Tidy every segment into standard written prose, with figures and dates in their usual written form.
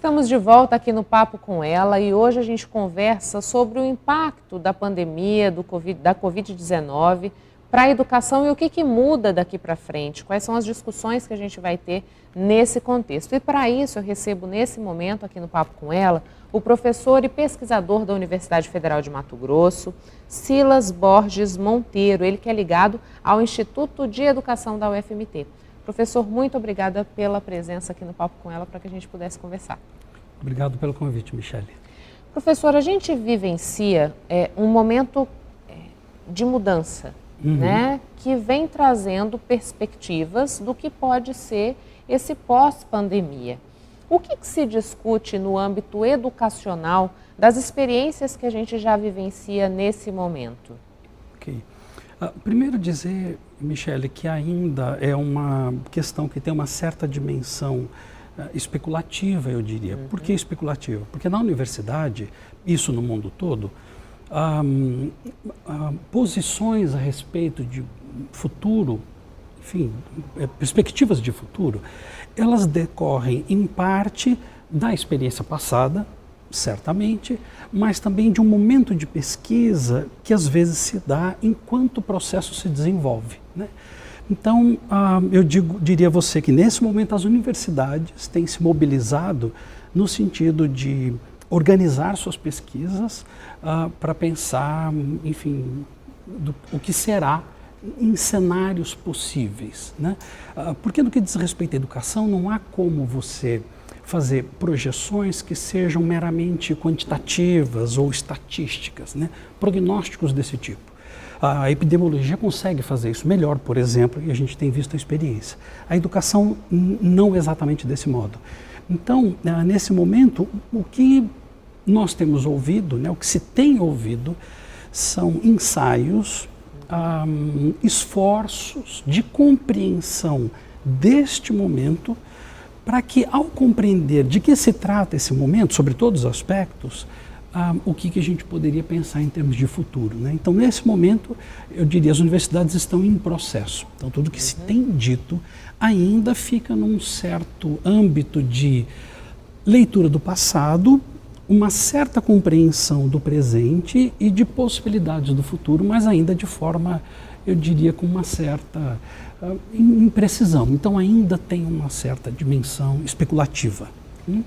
Estamos de volta aqui no Papo com Ela e hoje a gente conversa sobre o impacto da pandemia da Covid-19 para a educação e o que muda daqui para frente, quais são as discussões que a gente vai ter nesse contexto. E para isso eu recebo nesse momento aqui no Papo com Ela o professor e pesquisador da Universidade Federal de Mato Grosso, Silas Borges Monteiro, ele que é ligado ao Instituto de Educação da UFMT. Professor, muito obrigada pela presença aqui no Papo com Ela para que a gente pudesse conversar. Obrigado pelo convite, Michele. Professor, a gente vivencia um momento de mudança, né, que vem trazendo perspectivas do que pode ser esse pós-pandemia. O que se discute no âmbito educacional das experiências que a gente já vivencia nesse momento? Ok. Primeiro dizer, Michele, que ainda é uma questão que tem uma certa dimensão especulativa, eu diria. Por que especulativa? Porque na universidade, isso no mundo todo, posições a respeito de futuro, enfim, perspectivas de futuro, elas decorrem em parte da experiência passada, certamente, mas também de um momento de pesquisa que às vezes se dá enquanto o processo se desenvolve, né? Então, eu diria a você que nesse momento as universidades têm se mobilizado no sentido de organizar suas pesquisas para pensar, enfim, o que será em cenários possíveis, né? Porque no que diz respeito à educação, não há como você fazer projeções que sejam meramente quantitativas ou estatísticas, né? Prognósticos desse tipo. A epidemiologia consegue fazer isso melhor, por exemplo, e a gente tem visto a experiência. A educação não exatamente desse modo. Então, nesse momento, o que nós temos ouvido, né, o que se tem ouvido, são ensaios, esforços de compreensão deste momento, para que, ao compreender de que se trata esse momento, sobre todos os aspectos, o que a gente poderia pensar em termos de futuro, né? Então, nesse momento, eu diria, as universidades estão em processo. Então, tudo que se tem dito ainda fica num certo âmbito de leitura do passado, uma certa compreensão do presente e de possibilidades do futuro, mas ainda de forma, eu diria, com uma certa imprecisão. Então, ainda tem uma certa dimensão especulativa.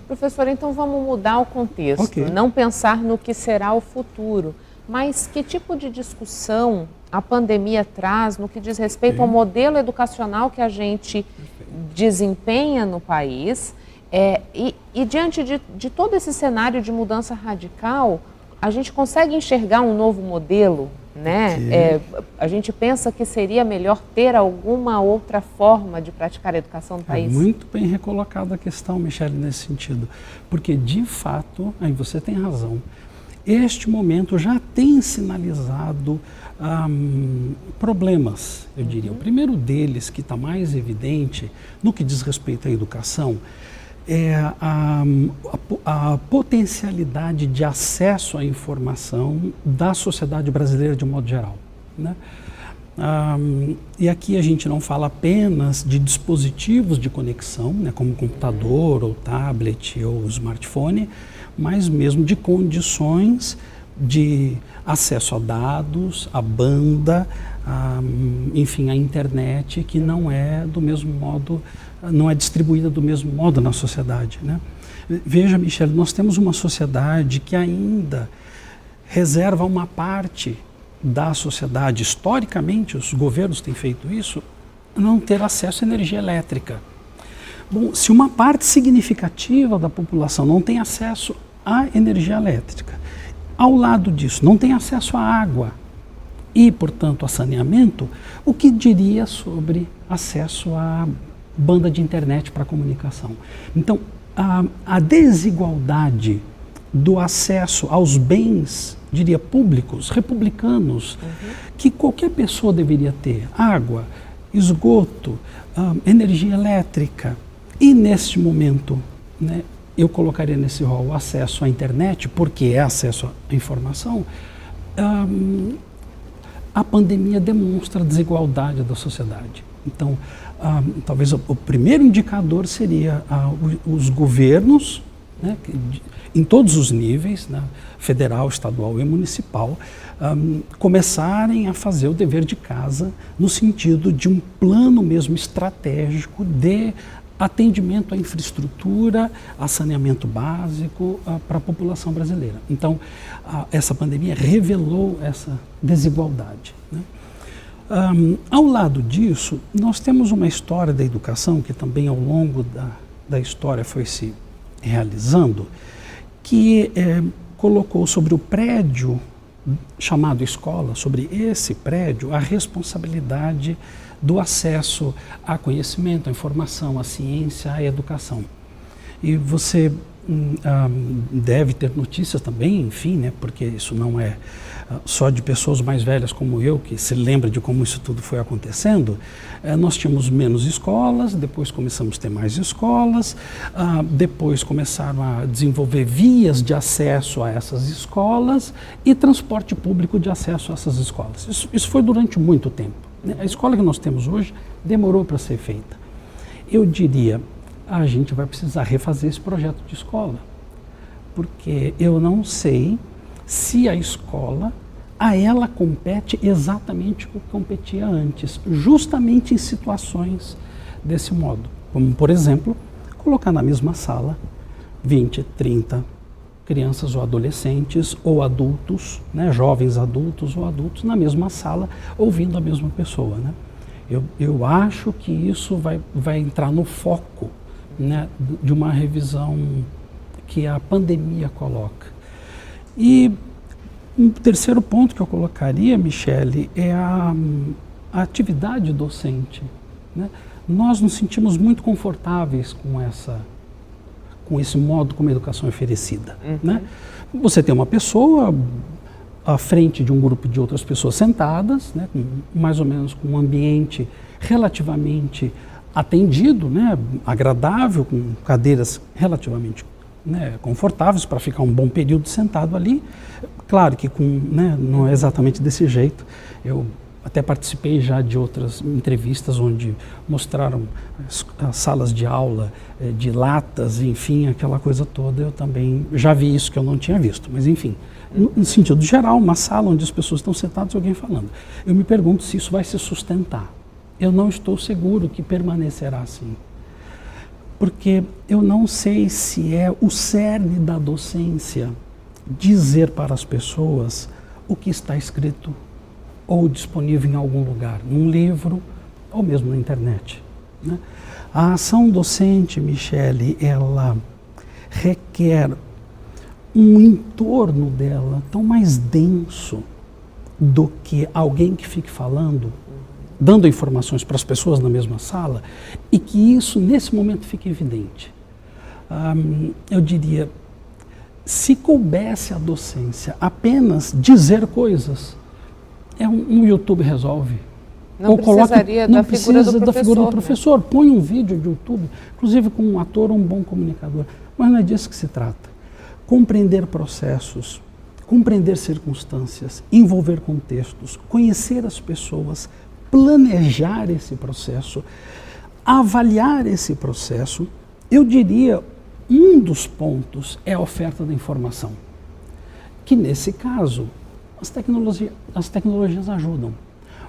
Professor, então vamos mudar o contexto, Okay. Não pensar no que será o futuro, mas que tipo de discussão a pandemia traz no que diz respeito ao modelo educacional que a gente desempenha no país e diante de todo esse cenário de mudança radical, a gente consegue enxergar um novo modelo, né? A gente pensa que seria melhor ter alguma outra forma de praticar a educação no país? Muito bem recolocada a questão, Michele, nesse sentido. Porque, de fato, aí você tem razão, este momento já tem sinalizado problemas, eu diria. O primeiro deles, que está mais evidente no que diz respeito à educação, é a potencialidade de acesso à informação da sociedade brasileira de um modo geral, né? E aqui a gente não fala apenas de dispositivos de conexão, né, como computador ou tablet ou smartphone, mas mesmo de condições de acesso a dados, a banda, enfim, a internet, que não é do mesmo modo, não é distribuída do mesmo modo na sociedade, né? Veja, Michele, nós temos uma sociedade que ainda reserva uma parte da sociedade, historicamente os governos têm feito isso, não ter acesso à energia elétrica. Bom, se uma parte significativa da população não tem acesso à energia elétrica, ao lado disso não tem acesso à água e, portanto, a saneamento, o que diria sobre acesso à banda de internet para comunicação? Então, a desigualdade do acesso aos bens, diria, públicos, republicanos, que qualquer pessoa deveria ter, água, esgoto, energia elétrica, e neste momento, né, eu colocaria nesse rol o acesso à internet, porque é acesso à informação, a pandemia demonstra a desigualdade da sociedade. Então, talvez o primeiro indicador seria os governos, né, em todos os níveis, né, federal, estadual e municipal, começarem a fazer o dever de casa no sentido de um plano mesmo estratégico de atendimento à infraestrutura, a saneamento básico para a população brasileira. Então, essa pandemia revelou essa desigualdade, né? Ao lado disso, nós temos uma história da educação que também ao longo da história foi se realizando, que colocou sobre o prédio chamado escola, sobre esse prédio, a responsabilidade do acesso a conhecimento, à informação, à ciência, à educação. E você deve ter notícias também, enfim, né, porque isso não é só de pessoas mais velhas como eu, que se lembra de como isso tudo foi acontecendo. Nós tínhamos menos escolas, depois começamos a ter mais escolas, depois começaram a desenvolver vias de acesso a essas escolas e transporte público de acesso a essas escolas. Isso foi durante muito tempo, né? A escola que nós temos hoje demorou para ser feita. Eu diria, a gente vai precisar refazer esse projeto de escola, porque eu não sei se a escola, a ela compete exatamente o que competia antes, justamente em situações desse modo. Como, por exemplo, colocar na mesma sala 20, 30 crianças ou adolescentes ou adultos, né, jovens adultos ou adultos, na mesma sala, ouvindo a mesma pessoa, né? Eu acho que isso vai entrar no foco, né, de uma revisão que a pandemia coloca. E um terceiro ponto que eu colocaria, Michele, é a atividade docente, né? Nós nos sentimos muito confortáveis com esse modo como a educação é oferecida, né? Você tem uma pessoa à frente de um grupo de outras pessoas sentadas, né, mais ou menos com um ambiente relativamente atendido, né, agradável, com cadeiras relativamente, né, confortáveis para ficar um bom período sentado ali. Claro que né, não é exatamente desse jeito. Eu até participei já de outras entrevistas onde mostraram as salas de aula de latas, enfim, aquela coisa toda. Eu também já vi isso que eu não tinha visto, mas enfim, no sentido geral, uma sala onde as pessoas estão sentadas e alguém falando. Eu me pergunto se isso vai se sustentar. Eu não estou seguro que permanecerá assim, porque eu não sei se é o cerne da docência dizer para as pessoas o que está escrito ou disponível em algum lugar, num livro ou mesmo na internet, né? A ação docente, Michele, ela requer um entorno dela tão mais denso do que alguém que fique falando, dando informações para as pessoas na mesma sala, e que isso, nesse momento, fique evidente. Eu diria, se coubesse à docência apenas dizer coisas, um YouTube resolve. Não precisaria da figura do professor. Né? Põe um vídeo de YouTube, inclusive com um ator ou um bom comunicador. Mas não é disso que se trata. Compreender processos, compreender circunstâncias, envolver contextos, conhecer as pessoas, planejar esse processo, avaliar esse processo. Eu diria, um dos pontos é a oferta da informação, que nesse caso as tecnologias ajudam,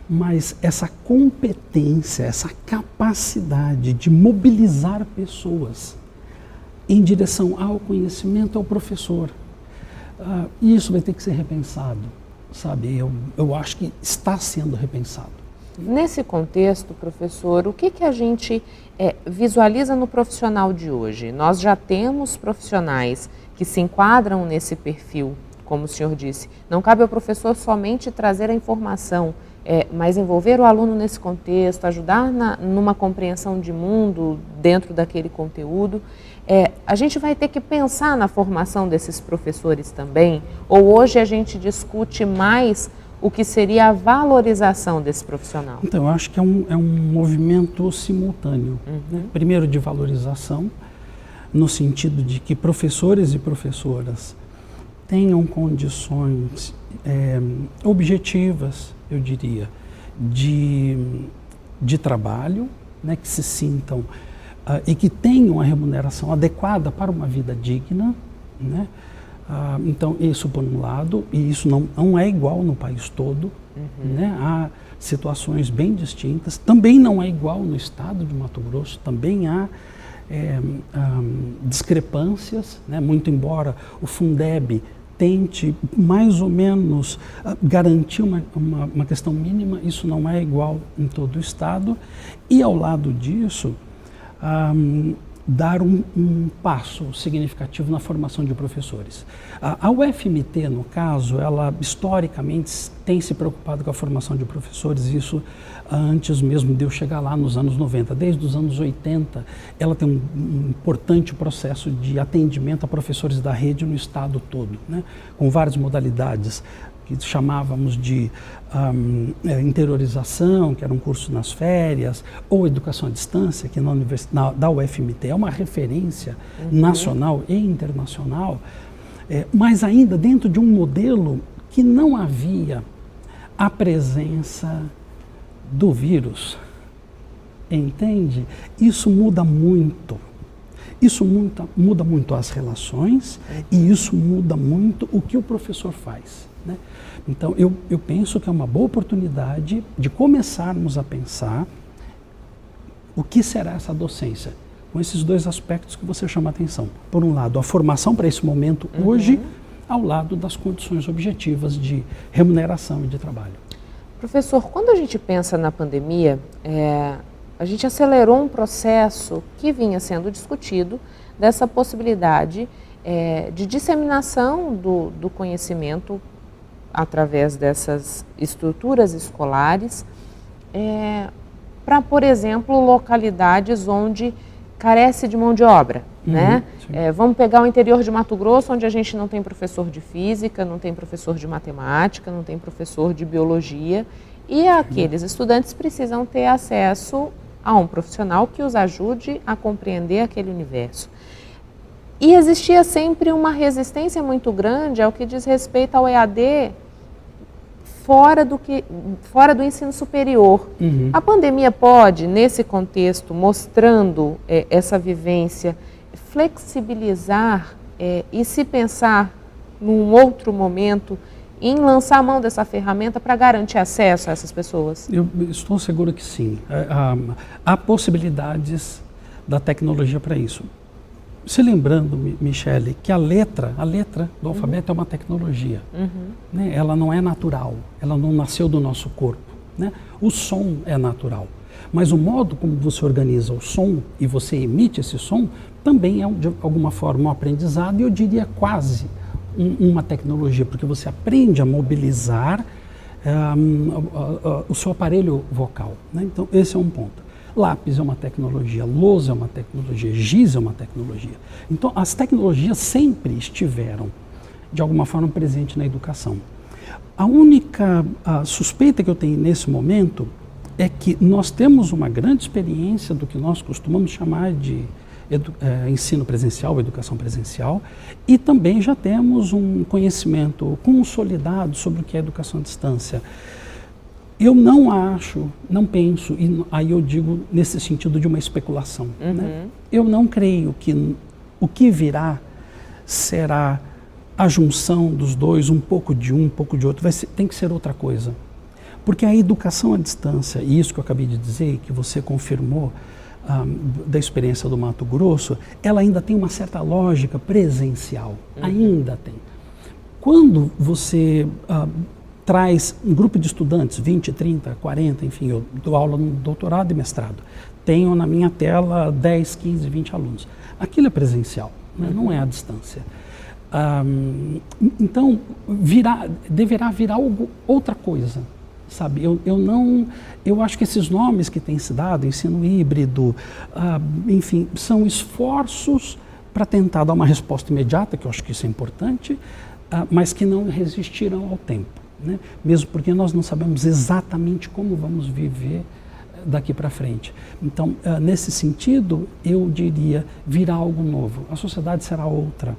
mas essa competência, essa capacidade de mobilizar pessoas em direção ao conhecimento, ao professor, isso vai ter que ser repensado, sabe? Eu acho que está sendo repensado. Nesse contexto, professor, o que a gente visualiza no profissional de hoje? Nós já temos profissionais que se enquadram nesse perfil, como o senhor disse. Não cabe ao professor somente trazer a informação, mas envolver o aluno nesse contexto, ajudar numa compreensão de mundo dentro daquele conteúdo. A gente vai ter que pensar na formação desses professores também? Ou hoje a gente discute mais o que seria a valorização desse profissional? Então, eu acho que é um movimento simultâneo. Né? Primeiro, de valorização, no sentido de que professores e professoras tenham condições objetivas, eu diria, de trabalho, né, que se sintam e que tenham a remuneração adequada para uma vida digna, né? Então, isso por um lado, e isso não é igual no país todo, né? Há situações bem distintas, também não é igual no estado de Mato Grosso, também há discrepâncias, né? Muito embora o Fundeb tente mais ou menos garantir uma questão mínima, isso não é igual em todo o estado, e ao lado disso, dar um passo significativo na formação de professores. A UFMT, no caso, ela historicamente tem se preocupado com a formação de professores, isso antes mesmo de eu chegar lá nos anos 90. Desde os anos 80, ela tem um importante processo de atendimento a professores da rede no estado todo, né, com várias modalidades que chamávamos de interiorização, que era um curso nas férias, ou educação à distância, que da UFMT é uma referência nacional e internacional, mas ainda dentro de um modelo que não havia a presença do vírus. Entende? Isso muda muito. Isso muda muito as relações e isso muda muito o que o professor faz, né? Então, eu penso que é uma boa oportunidade de começarmos a pensar o que será essa docência, com esses dois aspectos que você chama a atenção. Por um lado, a formação para esse momento hoje, ao lado das condições objetivas de remuneração e de trabalho. Professor, quando a gente pensa na pandemia, a gente acelerou um processo que vinha sendo discutido dessa possibilidade de disseminação do conhecimento através dessas estruturas escolares para, por exemplo, localidades onde carece de mão de obra, né? Vamos pegar o interior de Mato Grosso, onde a gente não tem professor de física, não tem professor de matemática, não tem professor de biologia, e aqueles estudantes precisam ter acesso a um profissional que os ajude a compreender aquele universo. E existia sempre uma resistência muito grande ao que diz respeito ao EAD fora do ensino superior. A pandemia pode, nesse contexto, mostrando essa vivência, flexibilizar e se pensar num outro momento em lançar a mão dessa ferramenta para garantir acesso a essas pessoas? Eu estou seguro que sim. Há possibilidades da tecnologia para isso. Se lembrando, Michele, que a letra do alfabeto é uma tecnologia. Né? Ela não é natural, ela não nasceu do nosso corpo. Né? O som é natural, mas o modo como você organiza o som e você emite esse som também é, de alguma forma, um aprendizado, e eu diria quase uma tecnologia, porque você aprende a mobilizar o seu aparelho vocal. Né? Então, esse é um ponto. Lápis é uma tecnologia, lousa é uma tecnologia, giz é uma tecnologia. Então, as tecnologias sempre estiveram, de alguma forma, presentes na educação. A única suspeita que eu tenho nesse momento é que nós temos uma grande experiência do que nós costumamos chamar de ensino presencial, educação presencial, e também já temos um conhecimento consolidado sobre o que é educação à distância. Eu não acho, não penso, e aí eu digo nesse sentido de uma especulação, né? Eu não creio que o que virá será a junção dos dois, um pouco de um pouco de outro, tem que ser outra coisa. Porque a educação à distância, e isso que eu acabei de dizer, que você confirmou da experiência do Mato Grosso, ela ainda tem uma certa lógica presencial, ainda tem. Quando você traz um grupo de estudantes, 20, 30, 40, enfim, eu dou aula no doutorado e mestrado, tenho na minha tela 10, 15, 20 alunos. Aquilo é presencial, né? Não é à distância. Então, deverá virar outra coisa, sabe? Eu acho que esses nomes que têm se dado, ensino híbrido, enfim, são esforços para tentar dar uma resposta imediata, que eu acho que isso é importante, mas que não resistirão ao tempo. Né? Mesmo porque nós não sabemos exatamente como vamos viver daqui para frente. Então, nesse sentido, eu diria, virá algo novo. A sociedade será outra,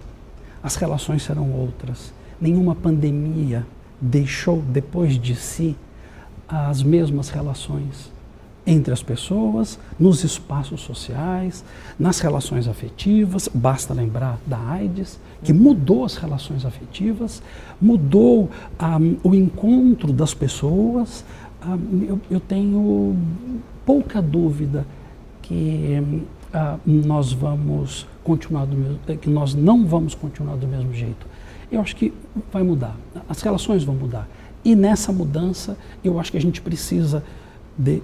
as relações serão outras. Nenhuma pandemia deixou depois de si as mesmas relações entre as pessoas, nos espaços sociais, nas relações afetivas. Basta lembrar da AIDS, que mudou as relações afetivas, mudou o encontro das pessoas. Eu tenho pouca dúvida que nós vamos continuar que nós não vamos continuar do mesmo jeito. Eu acho que vai mudar, as relações vão mudar. E nessa mudança, eu acho que a gente precisa de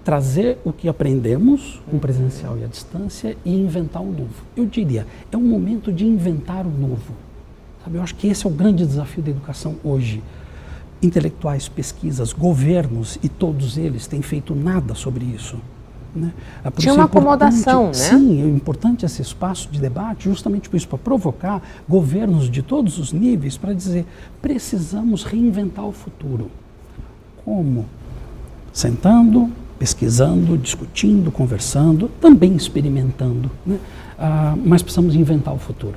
trazer o que aprendemos com o presencial e a distância e inventar o novo. Eu diria, é um momento de inventar o novo. Sabe? Eu acho que esse é o grande desafio da educação hoje. Intelectuais, pesquisas, governos e todos eles têm feito nada sobre isso. Né? Tinha uma acomodação, né? Sim, é importante esse espaço de debate justamente por isso, para provocar governos de todos os níveis para dizer, precisamos reinventar o futuro. Como? Sentando, pesquisando, discutindo, conversando, também experimentando, né? Mas precisamos inventar o futuro.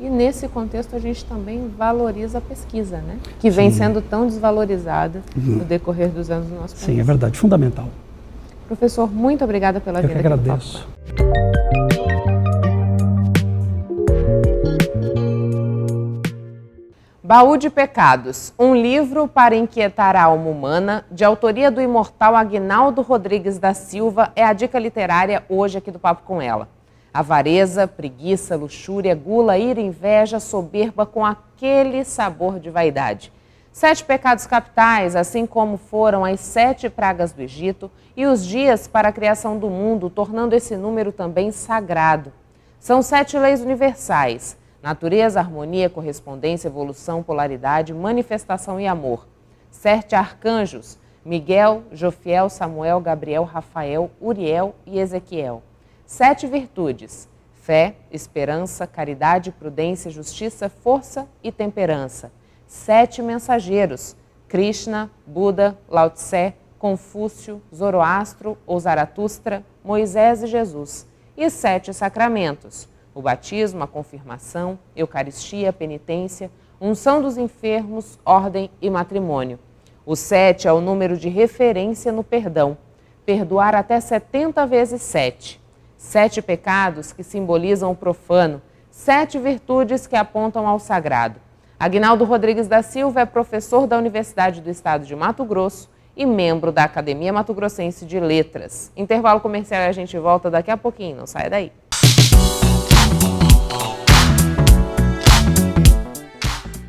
E nesse contexto a gente também valoriza a pesquisa, né? Que vem sendo tão desvalorizada no decorrer dos anos do nosso país. Sim, é verdade, fundamental. Professor, muito obrigada pela vinda. Eu que agradeço. Baú de Pecados, um livro para inquietar a alma humana, de autoria do imortal Aguinaldo Rodrigues da Silva, é a dica literária hoje aqui do Papo com Ela. Avareza, preguiça, luxúria, gula, ira, inveja, soberba com aquele sabor de vaidade. 7 pecados capitais, assim como foram as 7 pragas do Egito e os dias para a criação do mundo, tornando esse número também sagrado. São 7 leis universais: natureza, harmonia, correspondência, evolução, polaridade, manifestação e amor. 7 arcanjos: Miguel, Jofiel, Samuel, Gabriel, Rafael, Uriel e Ezequiel. 7 virtudes: fé, esperança, caridade, prudência, justiça, força e temperança. 7 mensageiros: Krishna, Buda, Lao Tse, Confúcio, Zoroastro ou Zaratustra, Moisés e Jesus. E 7 sacramentos: o batismo, a confirmação, Eucaristia, penitência, unção dos enfermos, ordem e matrimônio. O 7 é o número de referência no perdão. Perdoar até 70 vezes 7. 7 pecados que simbolizam o profano. 7 virtudes que apontam ao sagrado. Aguinaldo Rodrigues da Silva é professor da Universidade do Estado de Mato Grosso e membro da Academia Mato Grossense de Letras. Intervalo comercial e a gente volta daqui a pouquinho, não saia daí.